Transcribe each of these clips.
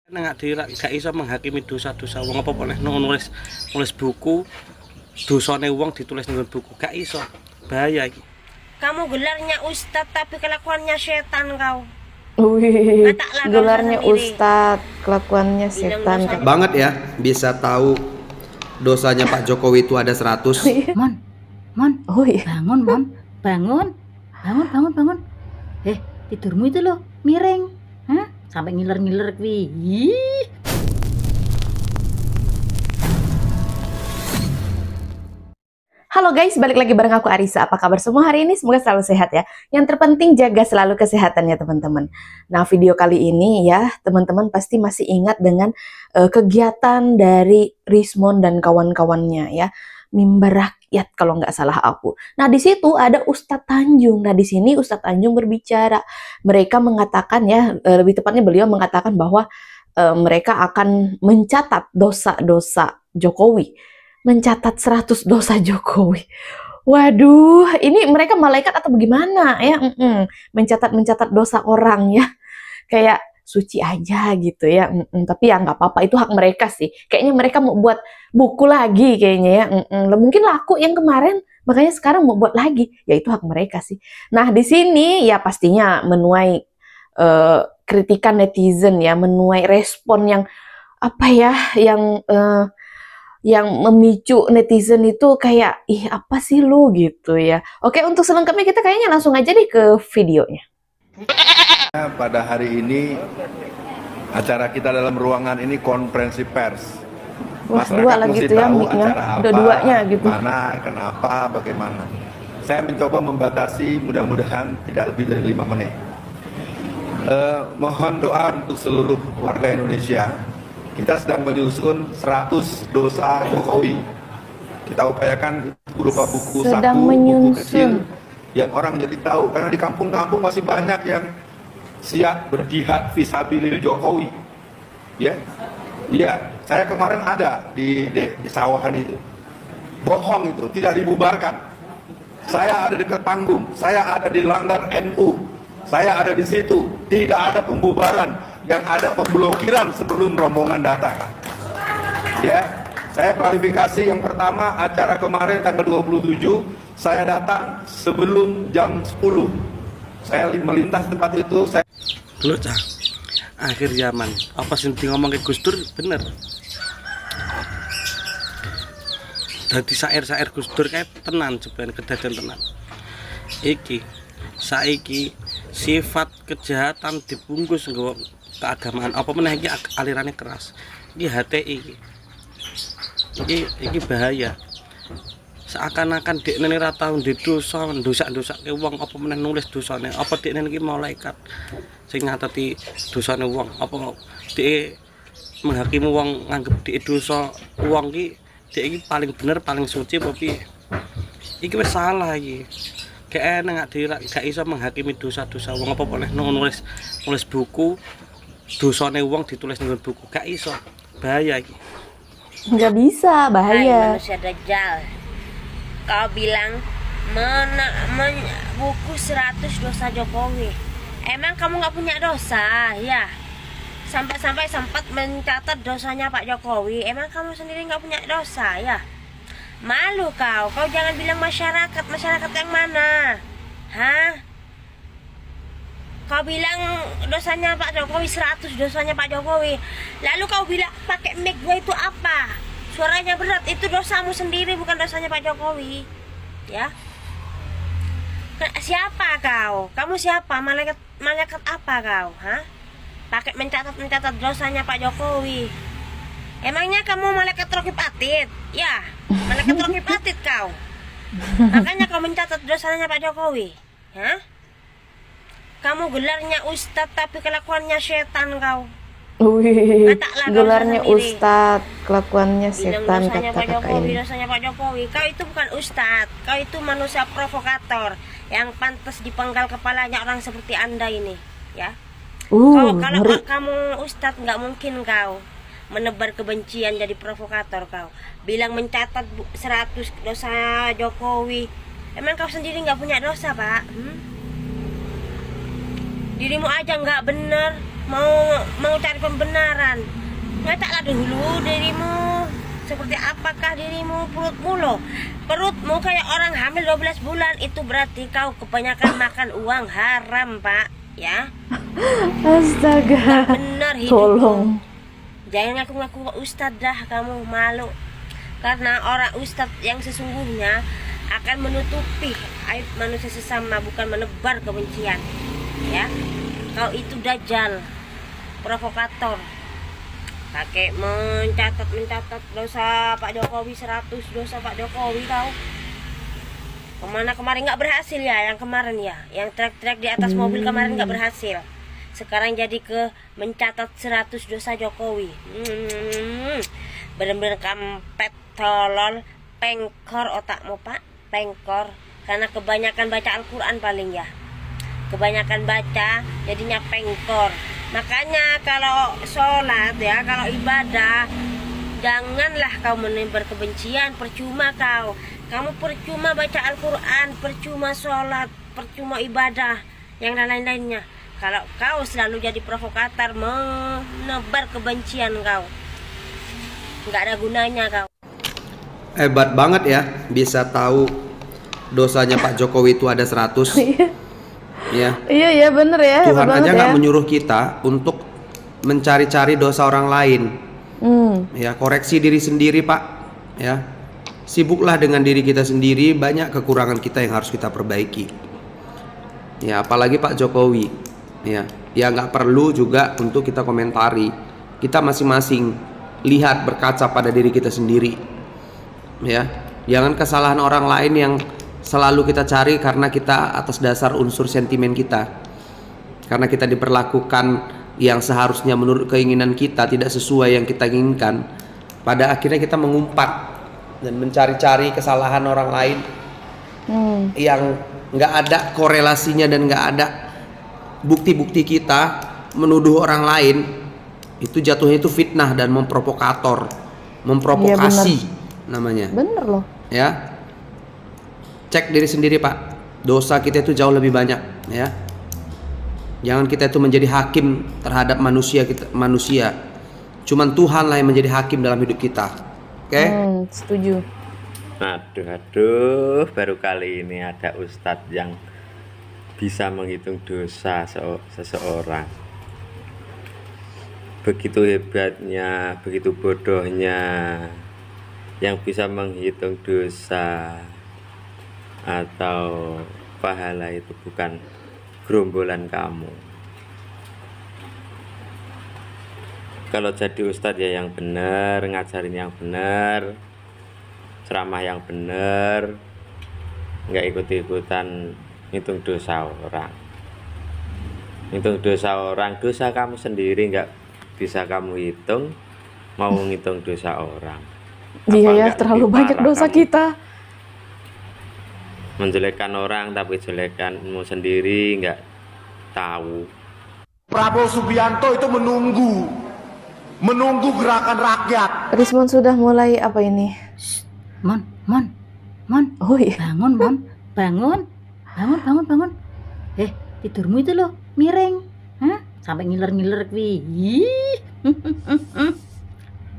Nggak gak iso menghakimi dosa-dosa wong apa boleh nulis buku dosane wong ditulis ning buku gak iso, bahaya iki. Kamu gelarnya ustadz tapi kelakuannya setan kau. Wih, gelarnya ustadz, kelakuannya setan banget ya, bisa tahu dosanya Pak Jokowi itu ada 100. Mon, oh iya. Bangun. Tidurmu itu loh miring, sampai ngiler kuwi. Halo guys, balik lagi bareng aku Arisa. Apa kabar semua hari ini? Semoga selalu sehat ya. Yang terpenting jaga selalu kesehatannya teman-teman. Nah, video kali ini ya, teman-teman pasti masih ingat dengan kegiatan dari Rismon dan kawan-kawannya ya. Mimbar Rakyat kalau nggak salah aku. Nah, di situ ada Ustadz Tanjung. Nah, di sini Ustadz Tanjung berbicara. Mereka mengatakan ya, lebih tepatnya beliau mengatakan bahwa mereka akan mencatat dosa-dosa Jokowi. Mencatat 100 dosa Jokowi. Waduh, ini mereka malaikat atau bagaimana ya? Mencatat dosa orang ya. Kayak suci aja gitu ya. Tapi ya nggak apa-apa, itu hak mereka sih. Kayaknya mereka mau buat buku lagi kayaknya ya. Mungkin laku yang kemarin, makanya sekarang mau buat lagi. Ya itu hak mereka sih. Nah, di sini ya pastinya menuai kritikan netizen ya, menuai respon yang apa ya, yang memicu netizen itu kayak, ih apa sih lu gitu ya. Oke, untuk selengkapnya kita kayaknya langsung aja deh ke videonya. Pada hari ini acara kita dalam ruangan ini konferensi pers. Wah, dua lagi gitu ya mic-nya, dua-duanya gitu. Mana, kenapa, bagaimana. Saya mencoba membatasi, mudah-mudahan tidak lebih dari 5 menit. Mohon doa untuk seluruh warga Indonesia. Kita sedang menyusun 100 dosa Jokowi. Kita upayakan berupa buku sedang saku, menyusun. buku kecil yang orang jadi tahu, karena di kampung-kampung masih banyak yang siap berjihad fisabilillah Jokowi. Ya, saya kemarin ada di sawahan itu. Bohong itu, tidak dibubarkan. Saya ada dekat panggung, saya ada di langgar NU, saya ada di situ. Tidak ada pembubaran, yang ada pemblokiran sebelum rombongan datang. Ya, saya klarifikasi yang pertama, acara kemarin tanggal 27, saya datang sebelum jam 10. Saya melintas tempat itu, Dulu cah, akhir zaman apa sih ngomong ke Gus Dur bener. Dadi sair Gus Dur kayak tenan sebenarnya, kedadian tenan. Saiki sifat kejahatan dibungkus nggawa keagamaan apa meneh iki alirannya keras. Iki HTI iki bahaya. Seakan-akan dekne ora tau ndosa-ndosake wong apa meneh nulis dosane. Apa dekne iki malaikat sing ngateti dosane wong, apa dhek menghakimi wong nganggep dhek dosa wong iki dhek iki paling bener, paling suci apa piye? Iki wis salah iki. Gak enak gak iso menghakimi dosa-dosa wong apa boleh nulis buku dosane wong ditulis ning buku gak iso, bahaya iki. Nggak bisa, bahaya. Hai manusia dajjal, kau bilang buku 100 dosa Jokowi. Emang kamu nggak punya dosa ya? Sampai sempat mencatat dosanya Pak Jokowi. Emang kamu sendiri nggak punya dosa ya? Malu kau jangan bilang masyarakat yang mana? Hah? Kau bilang dosanya Pak Jokowi 100 dosanya Pak Jokowi. Lalu kau bilang pakai mic gue itu apa? Suaranya berat, itu dosamu sendiri, bukan dosanya Pak Jokowi. Ya. Siapa kau? Kamu siapa? Malaikat apa kau? Hah? Pakai mencatat dosanya Pak Jokowi. Emangnya kamu malaikat Raqib Atid? Ya, malaikat Raqib Atid kau. Makanya kau mencatat dosanya Pak Jokowi. Hah? Kamu gelarnya ustadz tapi kelakuannya setan kau. Wih, gelarnya ustadz, kelakuannya setan, dosanya Pak kata-kata Jokowi, ini. dosanya Pak Jokowi. Kau itu bukan ustadz, kau itu manusia provokator yang pantas dipenggal kepalanya orang seperti Anda ini, ya. Kalau kamu ustadz nggak mungkin kau menebar kebencian jadi provokator kau. Bilang mencatat 100 dosa Jokowi. Emang kau sendiri nggak punya dosa, Pak? Dirimu aja nggak bener. mau cari pembenaran. Ngataklah dulu dirimu. Seperti apakah dirimu? Perutmu kayak orang hamil 12 bulan. Itu berarti kau kebanyakan makan uang haram, Pak. Ya. Astaga. Benar hidupmu. Tolong. Jangan ngaku-ngaku ustadz dah, kamu malu. Karena orang ustadz yang sesungguhnya akan menutupi aib manusia sesama, bukan menebar kebencian. Ya, kau itu dajjal, provokator. Pakai mencatat dosa Pak Jokowi 100 dosa Pak Jokowi kau. Kemana kemarin nggak berhasil ya? Yang kemarin ya, yang trek-trek di atas mobil kemarin nggak berhasil. Sekarang jadi ke mencatat 100 dosa Jokowi. Bener-bener kampet, tolol, pengkor otakmu Pak, pengkor. Karena kebanyakan baca Al-Quran paling ya. Kebanyakan baca jadinya pengkor. Makanya kalau sholat ya, kalau ibadah, janganlah kau menebar kebencian. Percuma kau. Kamu percuma baca Al-Quran, percuma sholat, percuma ibadah, yang lain-lainnya. Kalau kau selalu jadi provokator, menebar kebencian kau, nggak ada gunanya kau. Hebat banget ya, bisa tahu dosanya Pak Jokowi itu ada 100. Ya. Iya bener ya. Tuhan aja nggak ya. menyuruh kita untuk mencari-cari dosa orang lain. Ya, koreksi diri sendiri Pak. Ya, sibuklah dengan diri kita sendiri. Banyak kekurangan kita yang harus kita perbaiki. Ya, apalagi Pak Jokowi. Ya nggak perlu juga untuk kita komentari. Kita masing-masing lihat, berkaca pada diri kita sendiri. Ya, jangan kesalahan orang lain yang selalu kita cari karena kita atas dasar unsur sentimen kita. Karena kita diperlakukan yang seharusnya menurut keinginan kita, tidak sesuai yang kita inginkan. Pada akhirnya kita mengumpat dan mencari-cari kesalahan orang lain yang nggak ada korelasinya dan nggak ada bukti-bukti kita menuduh orang lain. Itu jatuhnya itu fitnah dan memprovokator, memprovokasi namanya. Bener loh. Ya, cek diri sendiri Pak, dosa kita itu jauh lebih banyak ya. Jangan kita itu menjadi hakim terhadap manusia. Cuman Tuhan lah yang menjadi hakim dalam hidup kita. Oke? Setuju. Aduh, baru kali ini ada ustadz yang bisa menghitung dosa seseorang. Begitu hebatnya, begitu bodohnya yang bisa menghitung dosa atau pahala itu bukan gerombolan kamu. Kalau jadi ustadz ya yang benar, ngajarin yang benar, ceramah yang benar, nggak ikut-ikutan hitung dosa orang. Hitung dosa orang, dosa kamu sendiri nggak bisa kamu hitung, mau ngitung dosa orang. Iya ya, terlalu banyak dosa kita. Menjelekkan orang tapi jelekanmu sendiri nggak tahu. Prabowo Subianto itu menunggu gerakan rakyat. Rismon sudah mulai apa ini? Mon. Oh iya. Bangun. Tidurmu itu loh miring. Hah? Sampai ngiler-ngiler kuwi.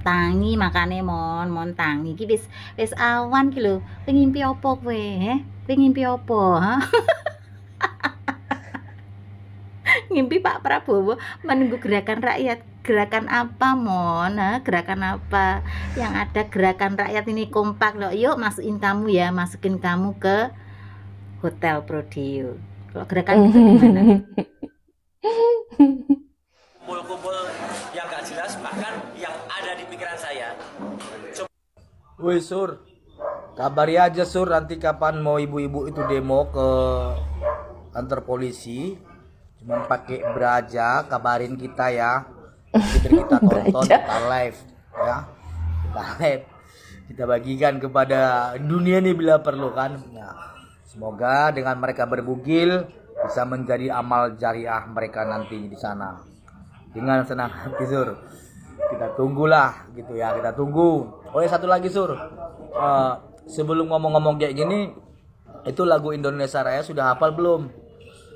Tangi makane mon tangi iki wis awan ki lho. Ngimpi apa kowe? Ngimpi apa? Ngimpi Pak Prabowo menunggu gerakan rakyat. Gerakan apa mon? Gerakan apa? Yang ada gerakan rakyat ini kompak loh. Yuk masukin kamu ke Hotel Prodio. Kalau gerakan itu gimana? Kumpul-kumpul yang gak jelas, bahkan yang ada di pikiran saya. Woi Sur, kabari aja Sur, nanti kapan mau ibu-ibu itu demo ke kantor polisi. Cuman pakai beraja, kabarin kita ya. Kita tonton, kita live ya. Kita live, kita bagikan kepada dunia nih bila perlu kan. Nah, semoga dengan mereka berbugil bisa menjadi amal jariah mereka nanti di sana. Dengan senang hati Sur. Kita tunggulah gitu ya, kita tunggu. Oh ya satu lagi Sur, sebelum ngomong-ngomong kayak gini, itu lagu Indonesia Raya sudah hafal belum?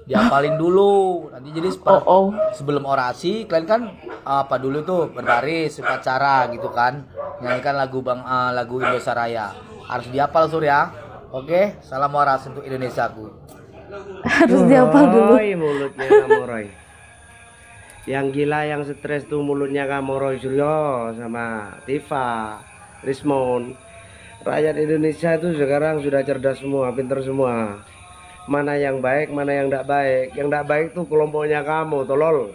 Diapalin dulu. Nanti jadi sebelum orasi kalian kan apa dulu tuh berbaris upacara gitu kan. Nyanyikan lagu Indonesia Raya. Harus dihafal Sur ya. Oke, salam waras untuk Indonesiaku. Harus dihafal dulu. Roy, mulutnya kamu Roy. Yang gila yang stres tuh mulutnya kamu Roy Suryo sama Tifa, Rismon. Rakyat Indonesia itu sekarang sudah cerdas semua, pinter semua. Mana yang baik, mana yang tidak baik. Yang tidak baik tuh kelompoknya kamu, tolol.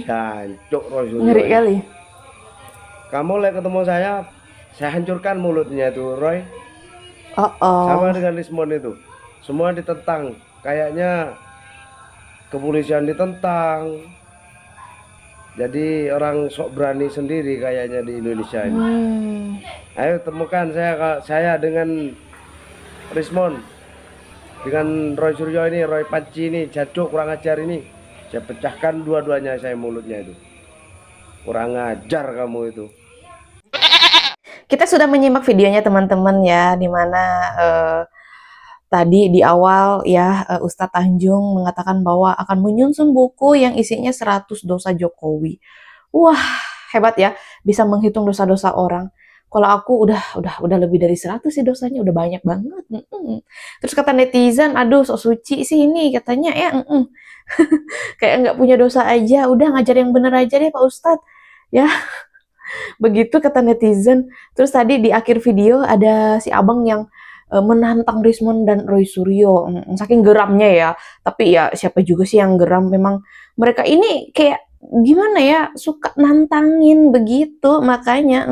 Jancuk Roy Suryo. Ngeri kali. Kamu lihat ketemu saya hancurkan mulutnya tuh Roy. Sama dengan Rismon itu. Semua ditentang. Kayaknya kepolisian ditentang. Jadi orang sok berani sendiri kayaknya di Indonesia ini. Ayo temukan saya dengan Rismon, dengan Roy Suryo ini, Roy Panci ini, jaduk kurang ajar ini. Saya pecahkan dua-duanya saya mulutnya itu. Kurang ajar kamu itu. Kita sudah menyimak videonya teman-teman ya, dimana tadi di awal ya Ustadz Tanjung mengatakan bahwa akan menyusun buku yang isinya 100 dosa Jokowi. Wah, hebat ya, bisa menghitung dosa-dosa orang. Kalau aku udah lebih dari 100 sih dosanya, udah banyak banget. Terus kata netizen, aduh sok suci sih ini katanya ya. Kayak nggak punya dosa aja, udah ngajar yang bener aja deh Pak Ustadz. Ya, begitu kata netizen. Terus tadi di akhir video ada si abang yang menantang Rismon dan Roy Suryo, saking geramnya ya. Tapi ya siapa juga sih yang geram, memang mereka ini kayak gimana ya, suka nantangin begitu, makanya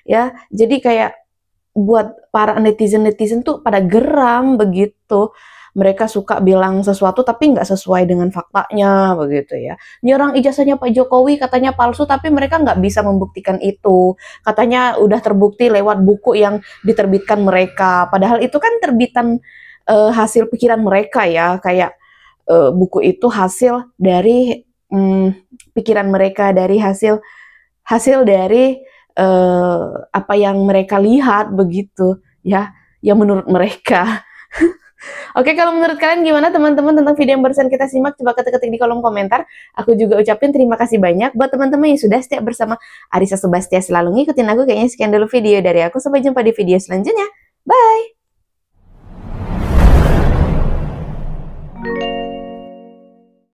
ya jadi kayak buat para netizen tuh pada geram begitu. Mereka suka bilang sesuatu tapi nggak sesuai dengan faktanya begitu ya. Nyerang ijazahnya Pak Jokowi katanya palsu, tapi mereka nggak bisa membuktikan itu. Katanya udah terbukti lewat buku yang diterbitkan mereka. Padahal itu kan terbitan hasil pikiran mereka ya. Kayak buku itu hasil dari pikiran mereka, dari hasil dari apa yang mereka lihat begitu ya. Yang menurut mereka. Oke, kalau menurut kalian gimana teman-teman tentang video yang barusan kita simak? Coba ketik-ketik di kolom komentar. Aku juga ucapin terima kasih banyak buat teman-teman yang sudah setia bersama Arissa Subastia. Selalu ngikutin aku. Kayaknya sekian dulu video dari aku. Sampai jumpa di video selanjutnya. Bye!